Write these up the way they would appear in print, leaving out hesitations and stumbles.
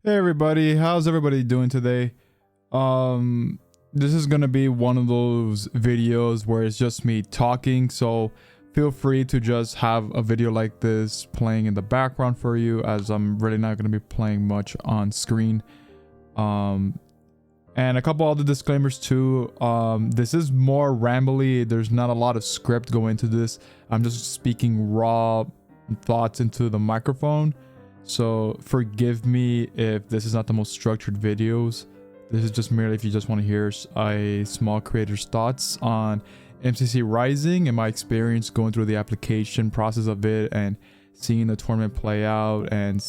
Hey everybody, how's everybody doing today? This is gonna be one of those videos where it's just me talking, so feel free to just have a video like this playing in the background for you, as I'm really not gonna be playing much on screen. And a couple other disclaimers too. This is more rambly. There's not a lot of script going into this. I'm just speaking raw thoughts into the microphone. So forgive me if this is not the most structured videos. This is just merely if you just want to hear a small creator's thoughts on MCC Rising and my experience going through the application process of it and seeing the tournament play out, and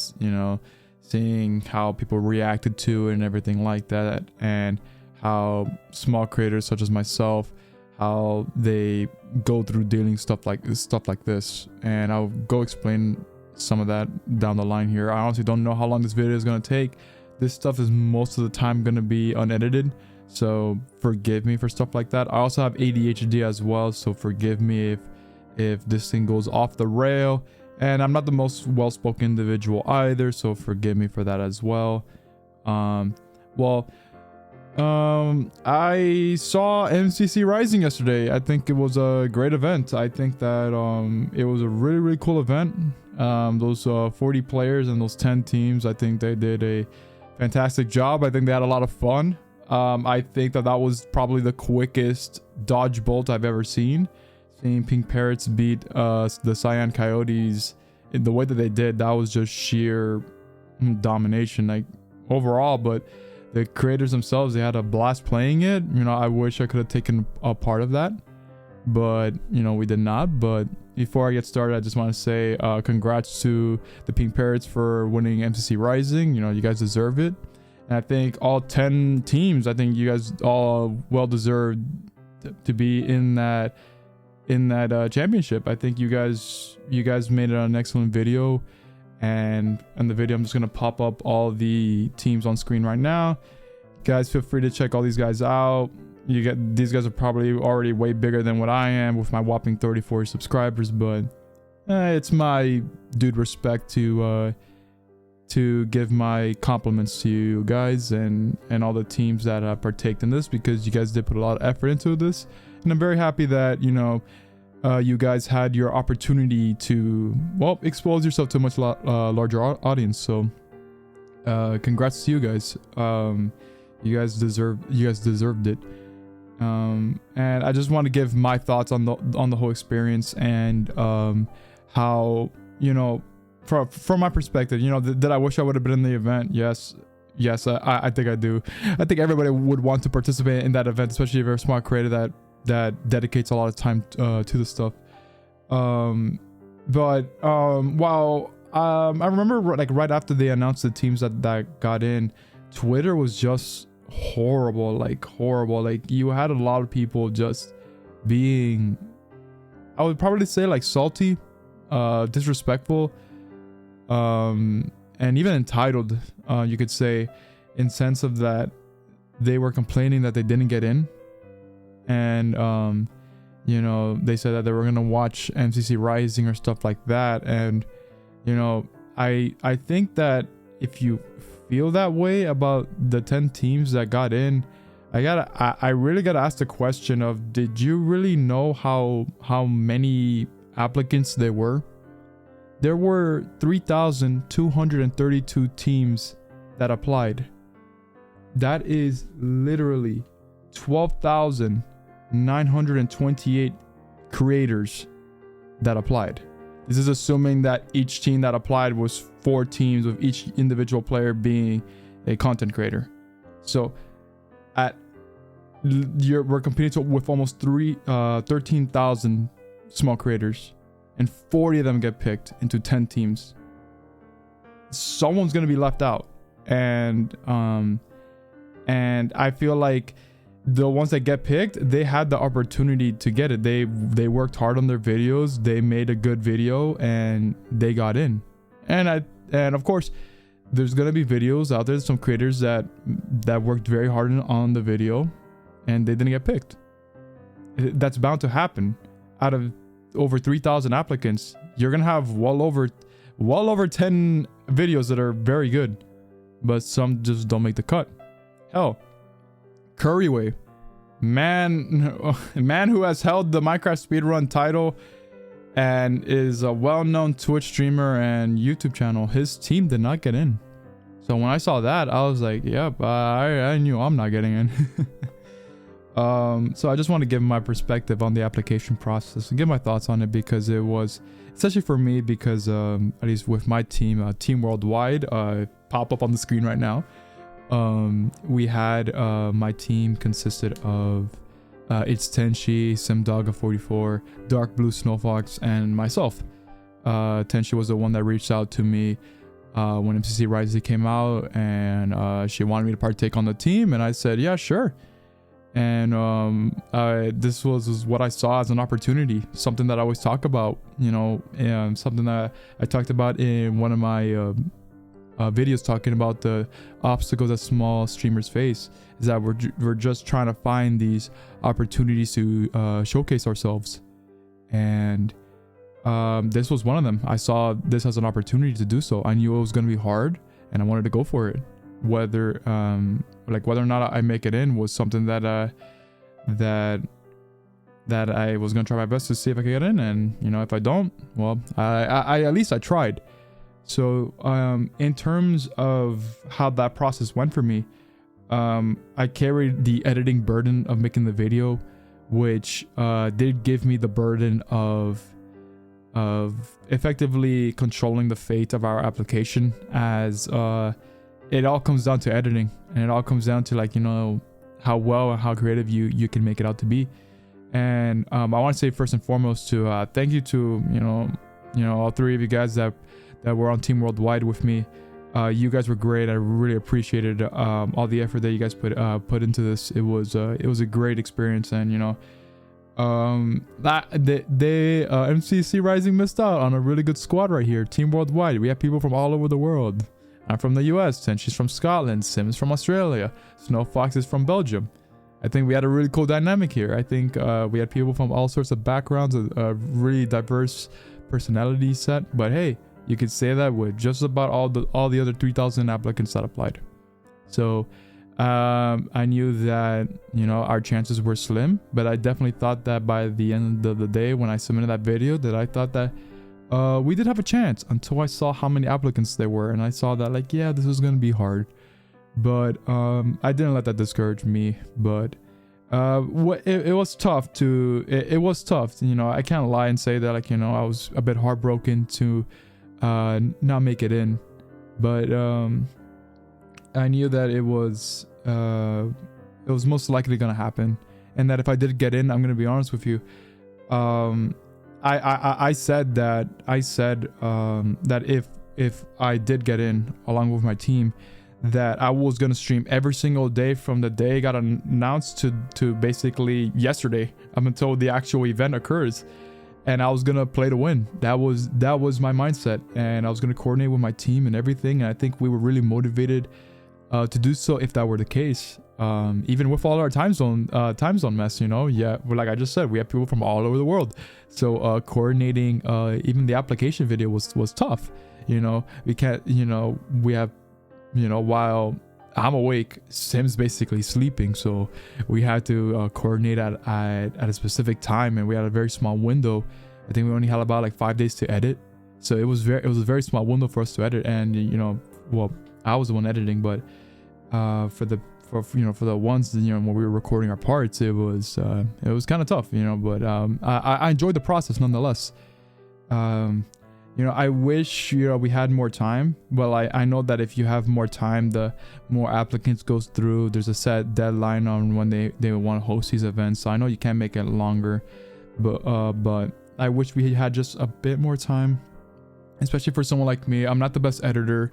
seeing how people reacted to it and everything like that, and how small creators such as myself, how they go through dealing stuff like this. And I'll go explain some of that down the line here. I honestly don't know how long this video is going to take. This stuff is most of the time going to be unedited, so forgive me for stuff like that. I also have ADHD as well, so forgive me if this thing goes off the rail. And I'm not the most well-spoken individual either, so forgive me for that as well. I saw MCC Rising yesterday. I think it was a great event. I think that it was a really cool event. Those 40 players and those 10 teams, I think they did a fantastic job. I think they had a lot of fun. I think that was probably the quickest dodge bolt I've ever seen. Seeing Pink Parrots beat the Cyan Coyotes in the way that they did, that was just sheer domination, like, overall. But the creators themselves, they had a blast playing it. I wish I could have taken a part of that, but we did not. But before I get started, I just want to say congrats to the Pink Parrots for winning MCC Rising. You guys deserve it. And I think all 10 teams, I think you guys all well deserved to be in that championship. I think you guys made it an excellent video. And in the video, I'm just gonna pop up all the teams on screen right now. Guys, feel free to check all these guys out. These guys are probably already way bigger than what I am with my whopping 34 subscribers, but it's my due respect to give my compliments to you guys and all the teams that have partaked in this, because you guys did put a lot of effort into this. And I'm very happy that you guys had your opportunity to expose yourself to a much larger audience. So congrats to you guys. You guys deserved it. And I just want to give my thoughts on the whole experience, and how from my perspective, did I wish I would have been in the event? Yes, I think I do. I think everybody would want to participate in that event, especially if you're a smart creator that dedicates a lot of time to the stuff. I remember right after they announced the teams that got in, Twitter was just horrible. Like you had a lot of people just being, I would probably say, like, salty, disrespectful, and even entitled, you could say, in sense of that they were complaining that they didn't get in. And they said that they were gonna watch MCC Rising or stuff like that. And I think that if you feel that way about the 10 teams that got in, I really gotta ask the question of, did you really know how many applicants there were? There were 3,232 teams that applied. That is literally 12,928 creators that applied. This is assuming that each team that applied was 4 teams, with each individual player being a content creator. So we're competing with almost 13,000 small creators, and 40 of them get picked into 10 teams. Someone's going to be left out. And I feel like the ones that get picked, they had the opportunity to get it. They worked hard on their videos. They made a good video and they got in. And of course, there's gonna be videos out there, some creators that worked very hard on the video and they didn't get picked. That's bound to happen. Out of over 3,000 applicants, you're gonna have well over 10 videos that are very good. but some just don't make the cut. Hell, Curryway, man who has held the Minecraft speedrun title and is a well-known Twitch streamer and YouTube channel, his team did not get in. So when I saw that, I was like, yep, I knew I'm not getting in. So I just want to give my perspective on the application process and give my thoughts on it, because it was, especially for me, because at least with my team, Team Worldwide, pop up on the screen right now. We had my team consisted of It's Tenshi, Simdogga44, Dark Blue Snowfox, and myself. Tenshi was the one that reached out to me when MCC Rising came out, and she wanted me to partake on the team, and I said, yeah, sure. And this was what I saw as an opportunity, something that I always talk about, you know, and something that I talked about in one of my videos, talking about the obstacles that small streamers face, is that we're just trying to find these opportunities to showcase ourselves. And this was one of them. I saw this as an opportunity to do so. I knew it was going to be hard, and I wanted to go for it. Whether or not I make it in was something that I was gonna try my best to see if I could get in, and you know, if I don't, well, I at least I tried. So in terms of how that process went for me, I carried the editing burden of making the video, which did give me the burden of effectively controlling the fate of our application, as it all comes down to editing, and it all comes down to, like, you know, how well and how creative you can make it out to be. And I want to say first and foremost to thank you to you know all three of you guys that were on Team Worldwide with me. You guys were great. I really appreciated all the effort that you guys put into this. It was a great experience, and you know, MCC Rising missed out on a really good squad right here. Team Worldwide, we have people from all over the world. I'm from the US, and she's from Scotland, Sim's from Australia, Snow Fox is from Belgium. I think we had a really cool dynamic here. I think we had people from all sorts of backgrounds, a really diverse personality set. But hey, you could say that with just about all the other 3,000 applicants that applied. So I knew that, you know, our chances were slim, but I definitely thought that by the end of the day, when I submitted that video, that I thought that we did have a chance, until I saw how many applicants there were, and I saw that, like, yeah, this was gonna be hard. But I didn't let that discourage me. But it was tough it was tough, you know, I can't lie and say that, like, you know, I was a bit heartbroken to not make it in. But I knew that it was most likely gonna happen, and that if I did get in, I'm gonna be honest with you, I said that if I did get in along with my team, that I was gonna stream every single day from the day it got announced to basically yesterday, up until the actual event occurs, and I was gonna play to win. That was my mindset, and I was gonna coordinate with my team and everything. And I think we were really motivated to do so if that were the case. Even with all our time zone mess, you know, yeah, like I just said, we have people from all over the world. So coordinating even the application video was tough. You know, we can't, you know, we have, you know, while I'm awake, Sim's basically sleeping, so we had to coordinate at a specific time, and we had a very small window. I think we only had about like 5 days to edit, so it was a very small window for us to edit. And you know, well, I was the one editing, but for the ones, you know, when we were recording our parts, it was kind of tough, you know. But I enjoyed the process nonetheless. You know, I wish, you know, we had more time. Well, I know that if you have more time, the more applicants goes through. There's a set deadline on when they want to host these events. So I know you can't make it longer, but I wish we had just a bit more time, especially for someone like me. I'm not the best editor.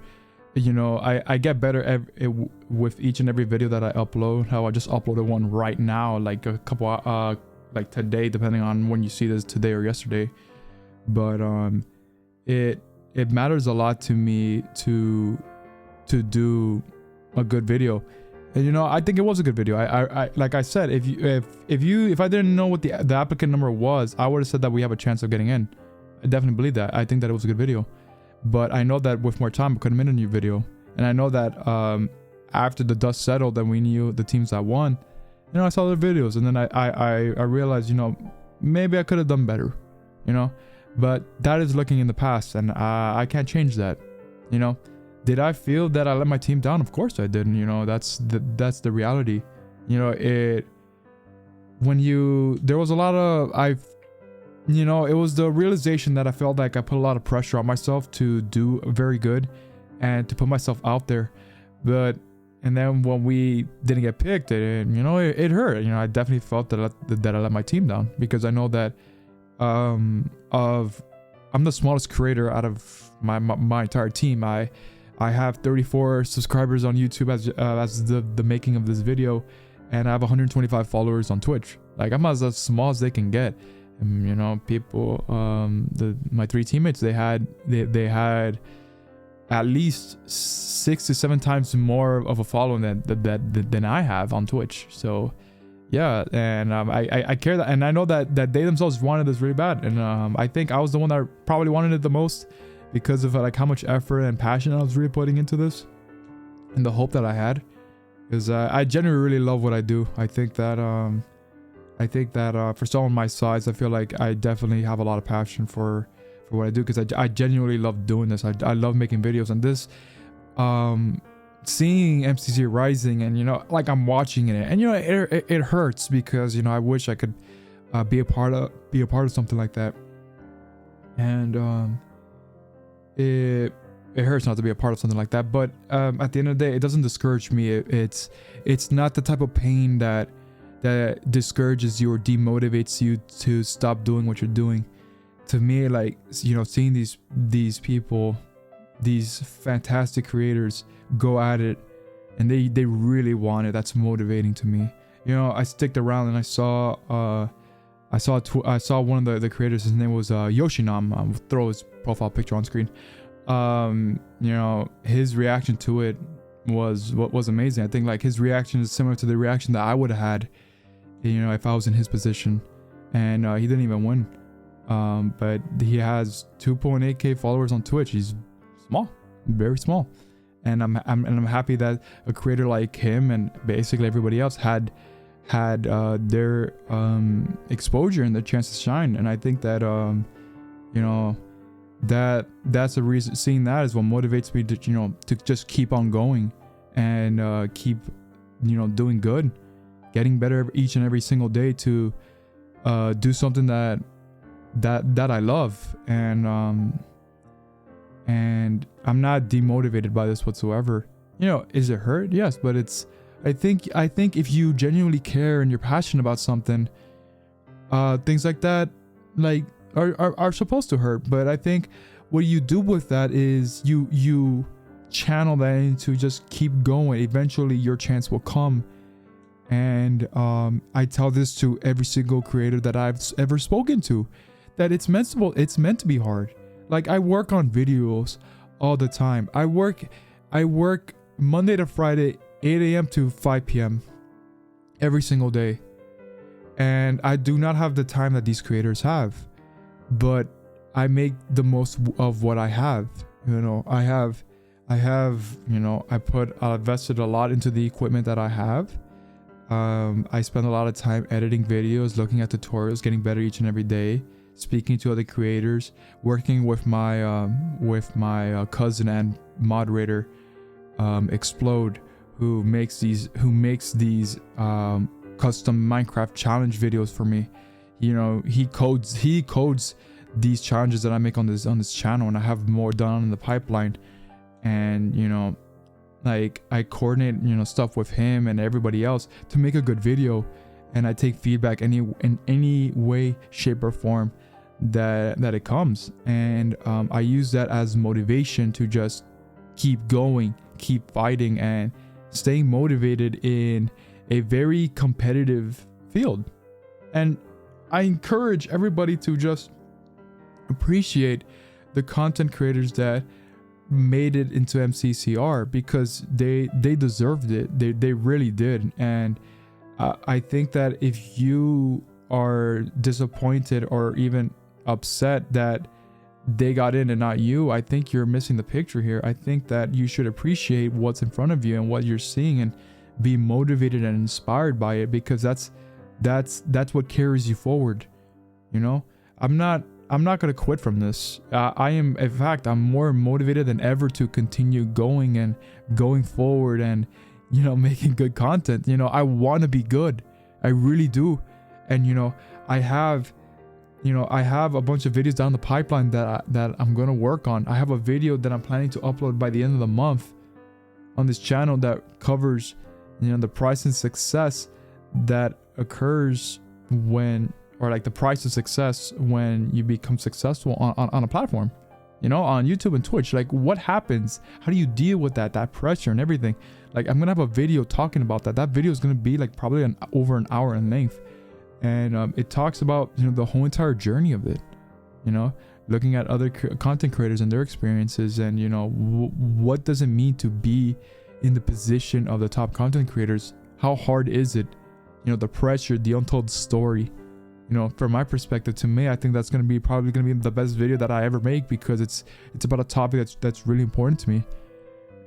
You know, I get better with each and every video that I upload. How I just uploaded one right now, like a couple like today, depending on when you see this, today or yesterday. But it matters a lot to me to do a good video. And you know, I think it was a good video. I like I said, if I didn't know what the applicant number was, I would have said that we have a chance of getting in. I definitely believe that. I think that it was a good video. But I know that with more time, I could have made a new video. And I know that after the dust settled and we knew the teams that won, I saw their videos, and then I realized, maybe I could have done better, but that is looking in the past, and I can't change that. Did I feel that I let my team down? Of course I did. That's the reality. There was a lot of, it was the realization that I felt like I put a lot of pressure on myself to do very good and to put myself out there. And then when we didn't get picked, it hurt. I definitely felt that I let my team down, because I know that I'm the smallest creator out of my entire team. I have 34 subscribers on YouTube as the making of this video, and I have 125 followers on Twitch. Like, I'm as small as they can get. And, people, my 3 teammates, they had at least 6 to 7 times more of a following than I have on Twitch. So yeah, and I care that, and I know that they themselves wanted this really bad, and I think I was the one that probably wanted it the most, because of like how much effort and passion I was really putting into this, and the hope that I had, because I genuinely really love what I do. I think that for someone my size, I feel like I definitely have a lot of passion for what I do, because I genuinely love doing this. I love making videos, and this seeing MCC Rising, and like I'm watching it, and it hurts, because I wish I could be a part of something like that, and it hurts not to be a part of something like that. But at the end of the day, it doesn't discourage me. It's not the type of pain that discourages you or demotivates you to stop doing what you're doing. To me, like, seeing these people, these fantastic creators go at it, and they really want it, that's motivating to me. I sticked around, and I saw one of the creators. His name was Yoshinam. I'll throw his profile picture on screen. His reaction to it was amazing. I think like his reaction is similar to the reaction that I would have had, if I was in his position. And he didn't even win. But he has 2.8k followers on Twitch. He's small, very small, and I'm happy that a creator like him and basically everybody else had their exposure and the chance to shine. And I think that that's a reason. Seeing that is what motivates me to just keep on going and keep doing good, getting better each and every single day, to do something that I love, and I'm not demotivated by this whatsoever. Is it hurt? Yes, but I think if you genuinely care and you're passionate about something, things like that are supposed to hurt. But I think what you do with that is you channel that into just keep going. Eventually your chance will come. And I tell this to every single creator that I've ever spoken to, that it's meant to be hard. Like, I work on videos all the time. I work Monday to Friday, 8 a.m. to 5 p.m. every single day. And I do not have the time that these creators have, but I make the most of what I have. I invested a lot into the equipment that I have. I spend a lot of time editing videos, looking at tutorials, getting better each and every day, speaking to other creators, working with my cousin and moderator, Explode, who makes these custom Minecraft challenge videos for me. He codes these challenges that I make on this channel, and I have more done in the pipeline. And like, I coordinate stuff with him and everybody else to make a good video, and I take feedback in any way, shape, or form that it comes, and I use that as motivation to just keep going, keep fighting, and staying motivated in a very competitive field. And I encourage everybody to just appreciate the content creators that made it into MCCR, because they deserved it. They really did. And I think that if you are disappointed or even upset that they got in and not you, I think you're missing the picture here. I think that you should appreciate what's in front of you and what you're seeing, and be motivated and inspired by it, because that's what carries you forward. You know, I'm not gonna quit from this. I am, in fact, I'm more motivated than ever to continue going forward and, you know, making good content. You know, I want to be good. I really do. And, you know, I have a bunch of videos down the pipeline that I'm going to work on. I have a video that I'm planning to upload by the end of the month on this channel that covers, you know, the price and success that occurs when, or like the price of success when you become successful on a platform, you know, on YouTube and Twitch. Like, what happens? How do you deal with that pressure and everything? Like, I'm gonna have a video talking about that. That video is gonna be like probably over an hour in length, and it talks about, you know, the whole entire journey of it. You know, looking at other content creators and their experiences, and, you know, what does it mean to be in the position of the top content creators? How hard is it? You know, the pressure, the untold story. You know, from my perspective, to me, I think that's probably gonna be the best video that I ever make, because it's about a topic that's really important to me.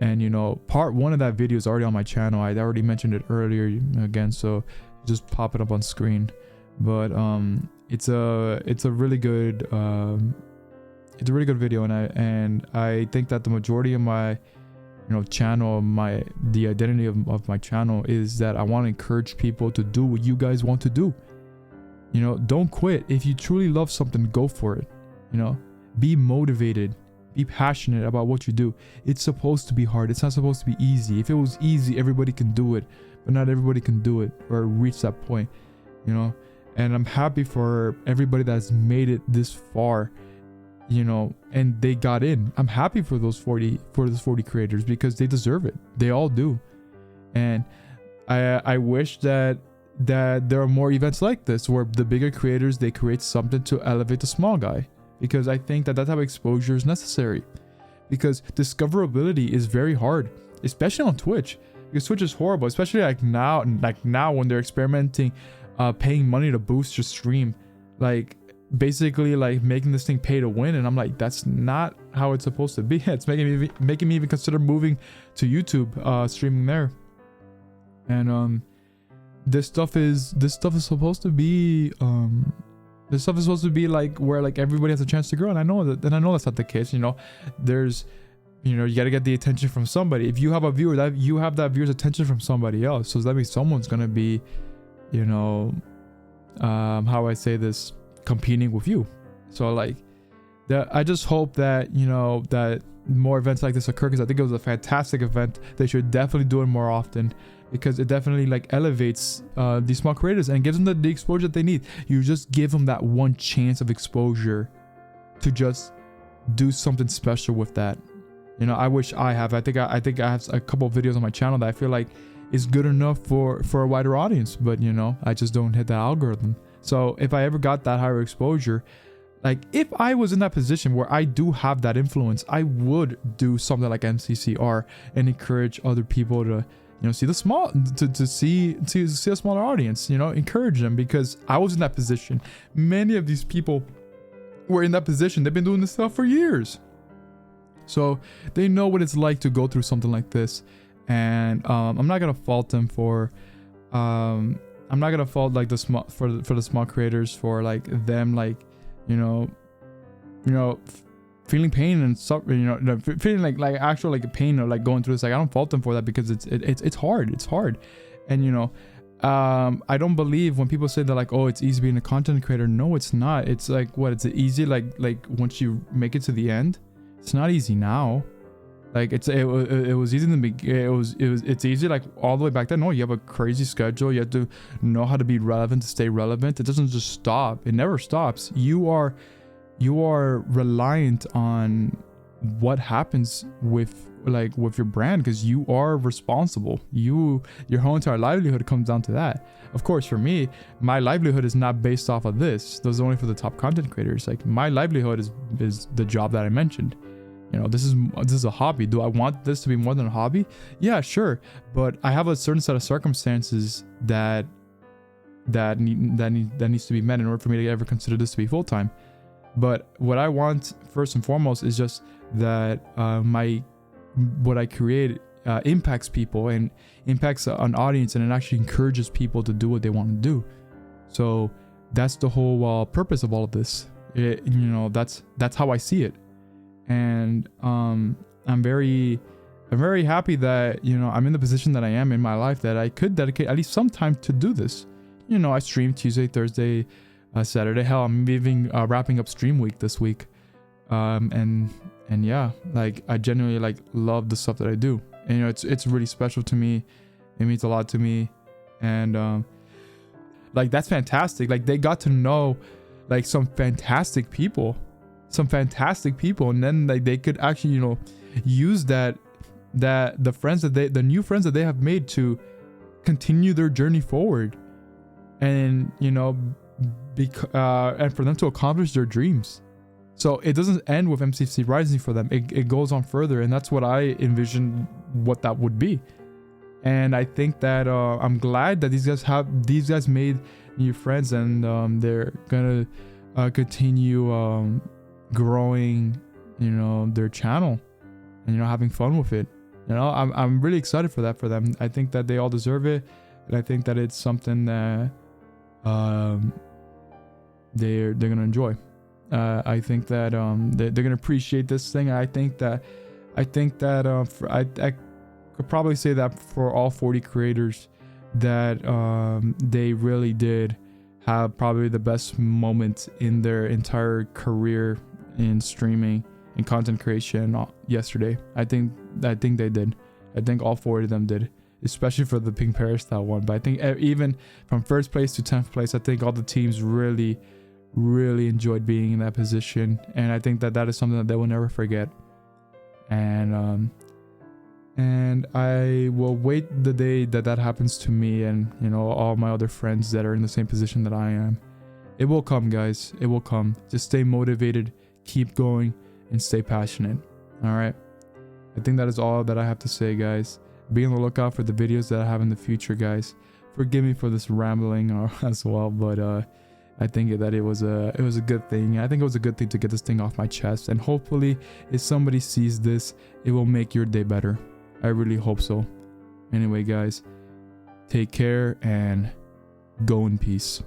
And, you know, part 1 of that video is already on my channel. I already mentioned it earlier again, so just pop it up on screen. But it's a really good video, and I think that the majority of my, you know, channel, the identity of my channel is that I want to encourage people to do what you guys want to do. You know, don't quit. If you truly love something, go for it. You know, be motivated, be passionate about what you do. It's supposed to be hard. It's not supposed to be easy. If it was easy, everybody can do it, but not everybody can do it or reach that point, you know. And I'm happy for everybody that's made it this far, you know, and they got in. I'm happy for those 40 creators, because they deserve it. They all do. And I wish that there are more events like this, where the bigger creators, they create something to elevate the small guy, because I think that type of exposure is necessary, because discoverability is very hard, especially on Twitch, because Twitch is horrible, especially like now when they're experimenting, paying money to boost your stream, like basically like making this thing pay to win. And I'm like, that's not how it's supposed to be. It's making me even consider moving to YouTube, streaming there. And this stuff is supposed to be like where like everybody has a chance to grow, and I know that's not the case. You know, you got to get the attention from somebody. If you have a viewer, that you have that viewer's attention from somebody else, so that means someone's gonna be, you know, how I say this, competing with you. So like that, I just hope that, you know, that more events like this occur, because I think it was a fantastic event. They should definitely do it more often, because it definitely like elevates these small creators and gives them the exposure that they need. You just give them that one chance of exposure to just do something special with that. You know, I wish I have. I think I have a couple of videos on my channel that I feel like is good enough for a wider audience, but, you know, I just don't hit that algorithm. So if I ever got that higher exposure, like if I was in that position where I do have that influence, I would do something like MCCR and encourage other people to, you know, see the small, to see a smaller audience, you know, encourage them, because I was in that position. Many of these people were in that position. They've been doing this stuff for years, so they know what it's like to go through something like this. And I'm not gonna fault them for, I'm not gonna fault like the small creators for like them, like, you know, feeling pain and suffering, you know, feeling like actual like pain or like going through this. Like, I don't fault them for that, because it's hard. And, you know, I don't believe when people say that like, oh, it's easy being a content creator. No, it's not. It's like, what, it's easy like once you make it to the end. It's not easy now. Like it was easy in the beginning. It's easy like all the way back then. No, you have a crazy schedule. You have to know how to be relevant, to stay relevant. It doesn't just stop. It never stops. You are reliant on what happens with your brand, because you are responsible. Your whole entire livelihood comes down to that. Of course, for me, my livelihood is not based off of this. Those are only for the top content creators. Like, my livelihood is the job that I mentioned. You know, this is a hobby. Do I want this to be more than a hobby? Yeah, sure. But I have a certain set of circumstances that needs to be met in order for me to ever consider this to be full time. But what I want first and foremost is just that what I create impacts people and impacts an audience, and it actually encourages people to do what they want to do. So that's the whole purpose of all of this. That's how I see it. And I'm very happy that I'm in the position that I am in my life, that I could dedicate at least some time to do this. I stream Tuesday, Thursday, Saturday. Hell, I'm even wrapping up stream week this week. And yeah, like I genuinely like love the stuff that I do. And it's really special to me. It means a lot to me. And like that's fantastic. Like they got to know like some fantastic people, and then like they could actually use that the new friends that they have made to continue their journey forward, and and for them to accomplish their dreams. So it doesn't end with MCC Rising for them. It goes on further, and that's what I envision what that would be. And I think that I'm glad that these guys made new friends, and they're gonna continue growing their channel and having fun with it. I'm really excited for that for them. I think that they all deserve it, and I think that it's something that they're gonna enjoy. I think that they're gonna appreciate this thing. I think that I could probably say that for all 40 creators, that they really did have probably the best moment in their entire career in streaming and content creation yesterday. I think they did. I think all 40 of them did, especially for the Pink Peristyle one. But I think even from first place to 10th place, I think all the teams really enjoyed being in that position, and I think that is something that they will never forget. And I will wait the day that happens to me and all my other friends that are in the same position that I am. It will come, guys. It will come. Just stay motivated, keep going, and stay passionate. All right. I think that is all that I have to say, guys. Be on the lookout for the videos that I have in the future, guys. Forgive me for this rambling as well, but I think that it was a good thing. I think it was a good thing to get this thing off my chest, and hopefully if somebody sees this, it will make your day better. I really hope so. Anyway, guys, take care and go in peace.